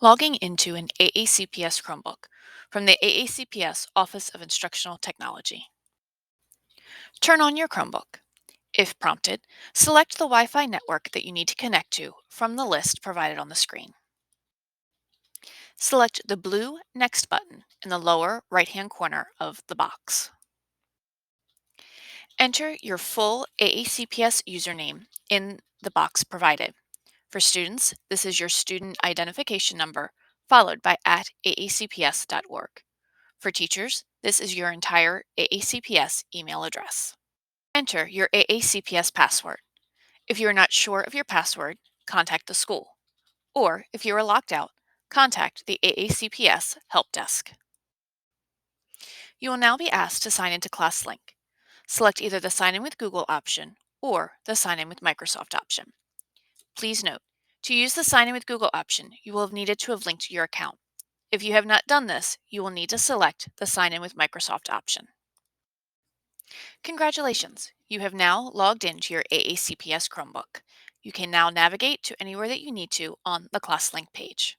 Logging into an AACPS Chromebook from the AACPS Office of Instructional Technology. Turn on your Chromebook. If prompted, select the Wi-Fi network that you need to connect to from the list provided on the screen. Select the blue Next button in the lower right-hand corner of the box. Enter your full AACPS username in the box provided. For students, this is your student identification number followed by @aacps.org. For teachers, this is your entire AACPS email address. Enter your AACPS password. If you are not sure of your password, contact the school. Or if you are locked out, contact the AACPS help desk. You will now be asked to sign into Classlink. Select either the Sign in with Google option or the Sign in with Microsoft option. Please note, to use the Sign in with Google option, you will have needed to have linked your account. If you have not done this, you will need to select the Sign in with Microsoft option. Congratulations! You have now logged into your AACPS Chromebook. You can now navigate to anywhere that you need to on the Classlink page.